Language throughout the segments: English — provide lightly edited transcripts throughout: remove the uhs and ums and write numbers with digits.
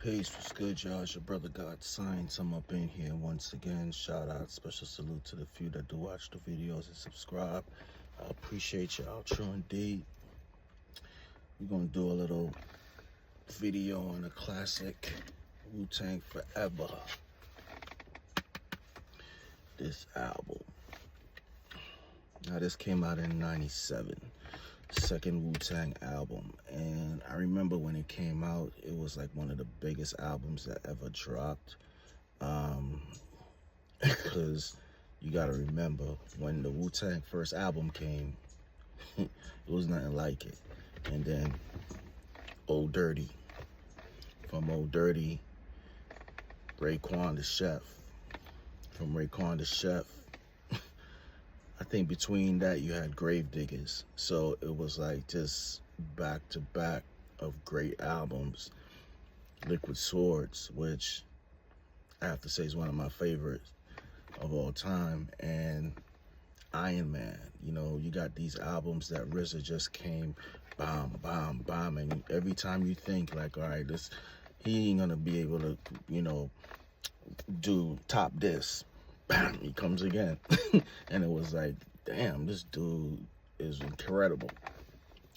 Peace, what's good, y'all? It's your brother God Science. I'm up in here once again. Shout out, special salute to the few that do watch the videos and subscribe. I appreciate y'all, true indeed. We're gonna do a little video on a classic Tang Forever. This album. Now, this came out in '97. Second Wu-Tang album, and I remember when it came out, it was like one of the biggest albums that ever dropped, because you gotta remember when the Wu-Tang first album came, it was nothing like it. And then Old Dirty, from Old Dirty, Raekwon the Chef, from Raekwon the Chef, I think between that you had Grave Diggers. So it was like just back to back of great albums. Liquid Swords, which I have to say is one of my favorites of all time, and Iron Man. You know, you got these albums that RZA just came bomb, bomb, bomb, and every time you think like, all right, he ain't gonna be able to, do top this. Bam, he comes again. And it was like, damn, this dude is incredible.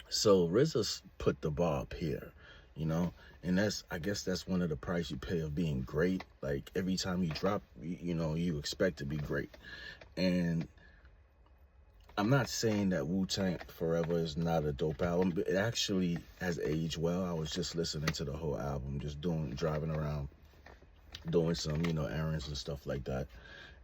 So RZA put the bar up here, and I guess that's one of the price you pay of being great. Like every time you drop, you expect to be great. And I'm not saying that Wu-Tang Forever is not a dope album, but it actually has aged well. I was just listening to the whole album, just driving around, doing some, errands and stuff like that.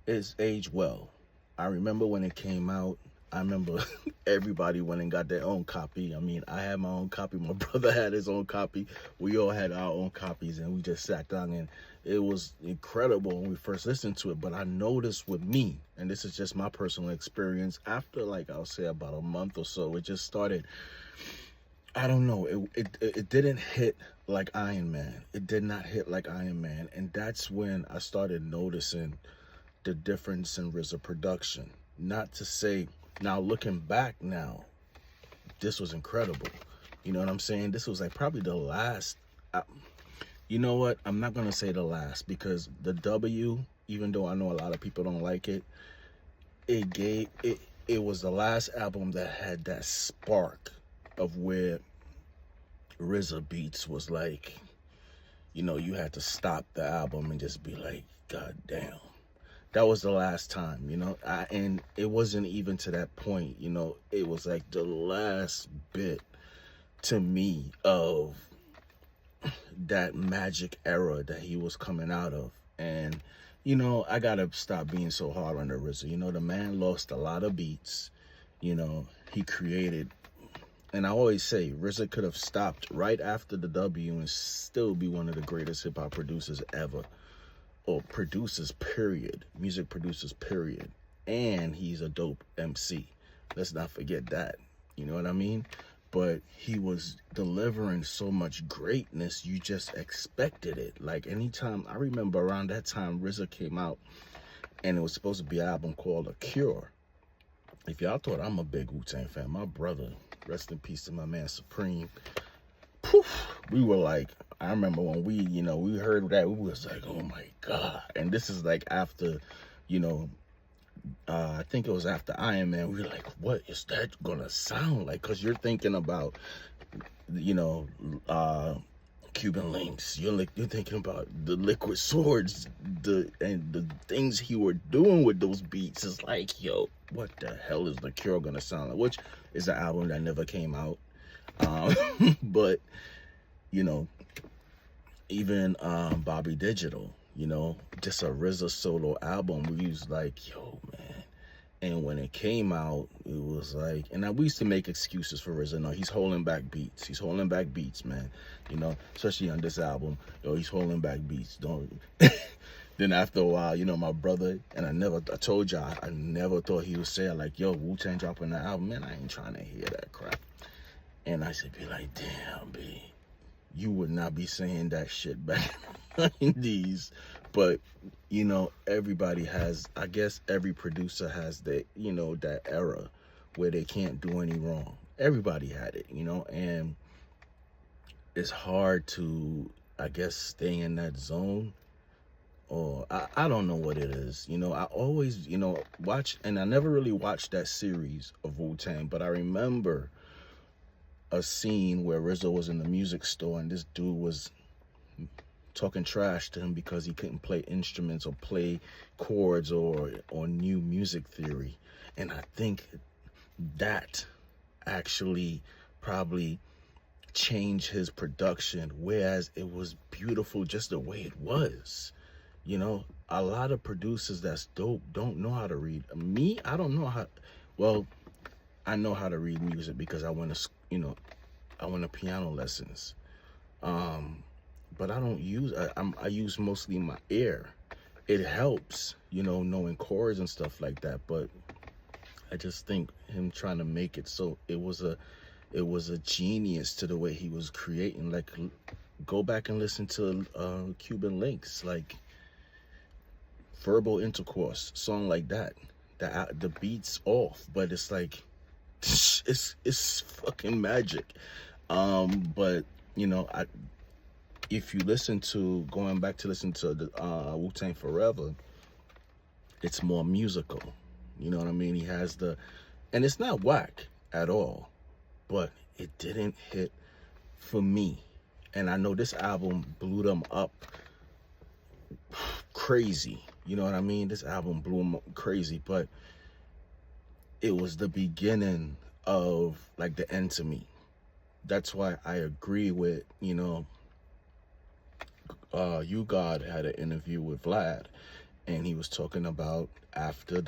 It's aged well. I remember when it came out, I remember everybody went and got their own copy. I mean, I had my own copy. My brother had his own copy. We all had our own copies, and we just sat down, and it was incredible when we first listened to it. But I noticed with me, and this is just my personal experience, after like I'll say about a month or so, it just started, I don't know, it didn't hit like Iron Man. It did not hit like Iron Man. And that's when I started noticing the difference in RZA production. Not to say, now looking back now, this was incredible. You know what I'm saying? This was like probably the last, you know what? I'm not going to say the last, because the W, even though I know a lot of people don't like it, it was the last album that had that spark of where RZA beats was like, you had to stop the album and just be like, God damn. That was the last time, and it wasn't even to that point, it was like the last bit to me of that magic era that he was coming out of. And, I gotta stop being so hard on the RZA. The man lost a lot of beats, he created, and I always say RZA could have stopped right after the W and still be one of the greatest hip hop producers ever. Or producers, period. Music producers, period. And he's a dope MC. Let's not forget that. You know what I mean? But he was delivering so much greatness, you just expected it. Like anytime, I remember around that time, RZA came out, and it was supposed to be an album called A Cure. If y'all thought I'm a big Wu-Tang fan, my brother, rest in peace to my man Supreme, poof, we were like, I remember when we heard that, we was like, oh my God. And this is like after, I think it was after Iron Man. We were like, what is that gonna sound like? Because you're thinking about, Cuban Links. You're thinking about the Liquid Swords, and the things he were doing with those beats. Is like, yo, what the hell is The Cure gonna sound like? Which is an album that never came out. But even Bobby Digital, just a RZA solo album, we was like, yo, man. And when it came out, it was like, and we used to make excuses for RZA. No, he's holding back beats. He's holding back beats, man. Especially on this album, he's holding back beats. Don't. Then after a while, my brother, and I told y'all, I never thought he would say like, yo, Wu-Tang dropping the album. Man, I ain't trying to hear that crap. And I should be like, damn, B, you would not be saying that shit back in the 90s. But, everybody has, I guess every producer has that, that era where they can't do any wrong. Everybody had it, and it's hard to I guess, stay in that zone, or I don't know what it is. You know, I always, watch, and I never really watched that series of Wu-Tang, but I remember a scene where Rizzo was in the music store and this dude was talking trash to him because he couldn't play instruments or play chords or new music theory. And I think that actually probably changed his production, whereas it was beautiful just the way it was. A lot of producers that's dope don't know how to read. Me, I don't know how. Well, I know how to read music because I went to, I went to piano lessons. But I don't use. I use mostly my ear. It helps, knowing chords and stuff like that. But I just think him trying to make it so it was a genius to the way he was creating. Like, go back and listen to Cuban Links, like Verbal Intercourse, song like that. The beat's off, but it's like it's fucking magic. But if you going back to listen to the Wu-Tang Forever, it's more musical. You know what I mean? He has and it's not whack at all, but it didn't hit for me. And I know this album blew them up crazy. You know what I mean? This album blew them up crazy, but it was the beginning of like the end to me. That's why I agree with, You God had an interview with Vlad, and he was talking about after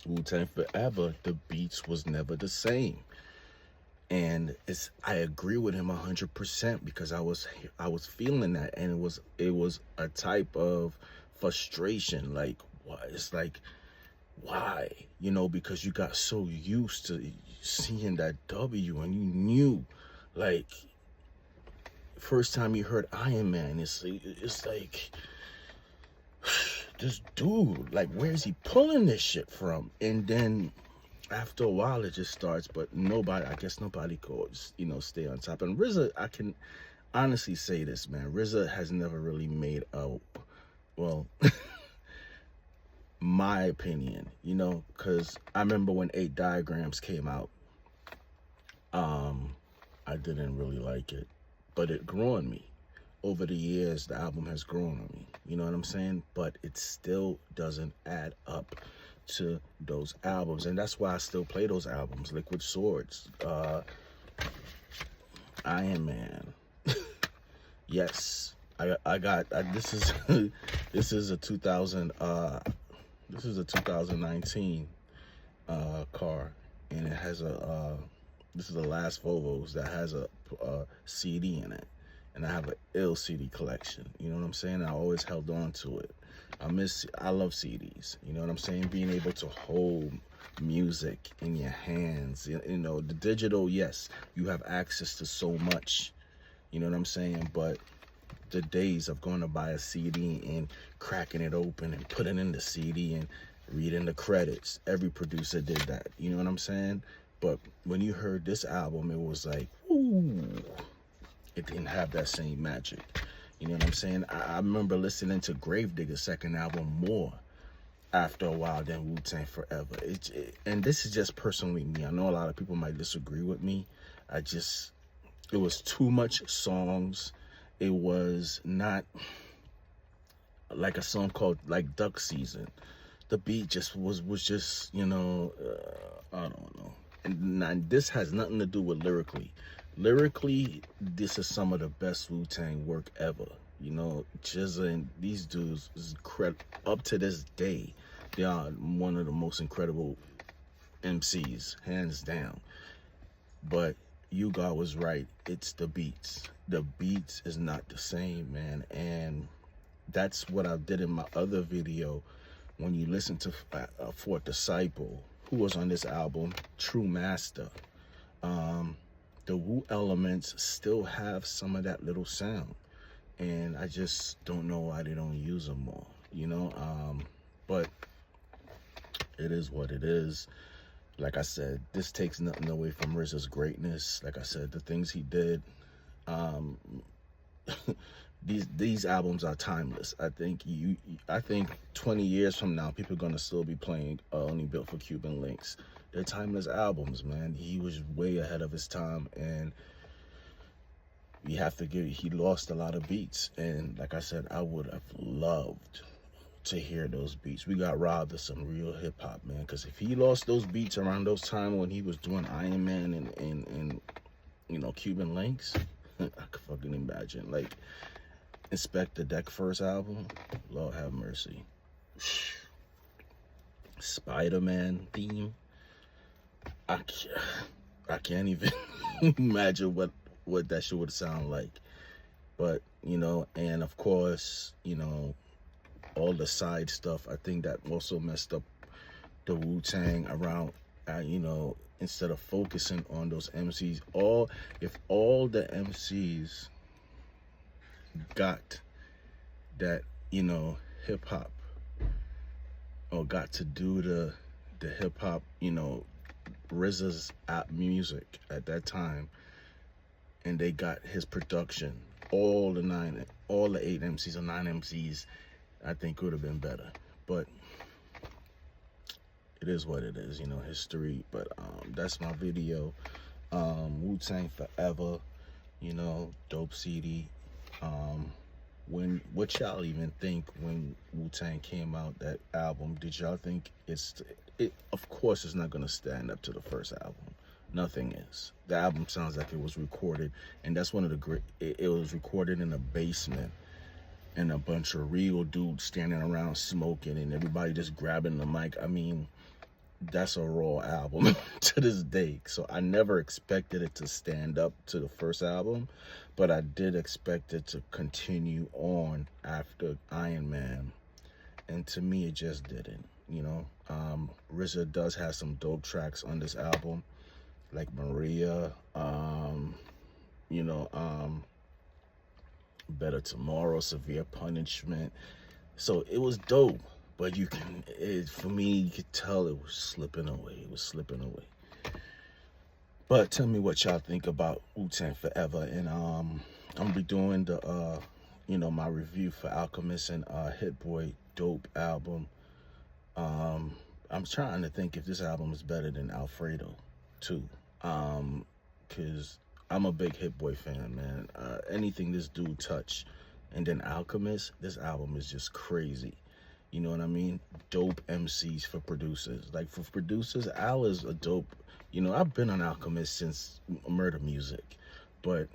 Wu-Tang Forever, the beats was never the same. And I agree with him 100% because I was feeling that, and it was a type of frustration. Like, what? It's like, why? Because you got so used to seeing that W, and you knew, like, first time you heard Iron Man, it's like, this dude, like, where is he pulling this shit from? And then after a while it just starts, but I guess nobody could, stay on top. And RZA, I can honestly say this, man, RZA has never really made well, my opinion, because I remember when 8 Diagrams came out, I didn't really like it, but it grew on me. Over the years, the album has grown on me, you know what I'm saying? But it still doesn't add up to those albums, and that's why I still play those albums. Liquid Swords, Iron Man. Yes, I got this is this is a 2019 car, and it has this is the last Volvo's that has a CD in it, and I have an ill CD collection. You know what I'm saying? I always held on to it. I love CDs. You know what I'm saying? Being able to hold music in your hands. The digital, yes, you have access to so much. You know what I'm saying? But the days of going to buy a CD and cracking it open and putting in the CD and reading the credits, every producer did that. You know what I'm saying? But when you heard this album, it was like, ooh, it didn't have that same magic. You know what I'm saying? I remember listening to Gravedigger's second album more after a while than Wu-Tang Forever. And this is just personally me. I know a lot of people might disagree with me. It was too much songs. It was not like a song called like Duck Season. The beat just was just, I don't know. And this has nothing to do with lyrically. Lyrically, this is some of the best Wu-Tang work ever. Jizza and these dudes is up to this day. They are one of the most incredible MCs, hands down. But you God was right. It's the beats. The beats is not the same, man. And that's what I did in my other video. When you listen to Fourth Disciple, who was on this album, True Master, the Wu elements still have some of that little sound, and I just don't know why they don't use them more, but it is what it is. Like I said, this takes nothing away from RZA's greatness. Like I said, the things he did, these albums are timeless. I think 20 years from now, people are gonna still be playing Only Built for Cuban Links. They're timeless albums, man. He was way ahead of his time, and we have to give. He lost a lot of beats, and like I said, I would have loved to hear those beats. We got robbed of some real hip hop, man. Because if he lost those beats around those time when he was doing Iron Man and Cuban Links, I could fucking imagine. Like, Inspect the Deck first album, Lord have mercy. Spider-Man theme, I can't even imagine what that shit would sound like. But and of course, all the side stuff. I think that also messed up the Wu-Tang around. Instead of focusing on those MCs, if all the MCs got that, hip hop, or got to do the hip hop, RZA's music at that time, and they got his production, all the 8 MCs or 9 MCs, I think it would have been better. But it is what it is, history. But that's my video. Wu-Tang Forever, dope CD. What y'all even think when Wu-Tang came out, that album? Did y'all think of course it's not gonna stand up to the first album. Nothing is. The album sounds like it was recorded, and that's one of the great. It was recorded in a basement, and a bunch of real dudes standing around smoking, and everybody just grabbing the mic. I mean, that's a raw album to this day. So I never expected it to stand up to the first album, but I did expect it to continue on after Iron Man, and to me, it just didn't. RZA does have some dope tracks on this album, like Maria, Better Tomorrow, Severe Punishment. So it was dope, but for me, you could tell it was slipping away. But tell me what y'all think about Wu-Tang Forever, and I'm gonna be doing the my review for Alchemist and Hit Boy dope album. I'm trying to think if this album is better than Alfredo too, because I'm a big Hit Boy fan, man. Anything this dude touch, and then Alchemist, this album is just crazy. You know what I mean? Dope MCs for producers. Like, for producers, Al is a dope. I've been on Alchemist since Murder Music, but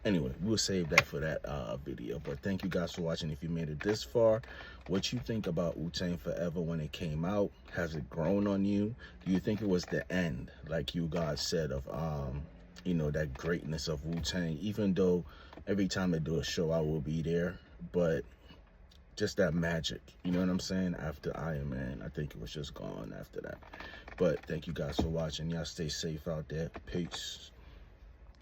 anyway, we'll save that for that video. But thank you guys for watching. If you made it this far, what you think about Wu-Tang Forever when it came out? Has it grown on you? Do you think it was the end, like you guys said, of that greatness of Wu-Tang? Even though every time I do a show, I will be there, but just that magic, you know what I'm saying? After Iron Man, I think it was just gone after that. But thank you guys for watching. Y'all stay safe out there. Peace.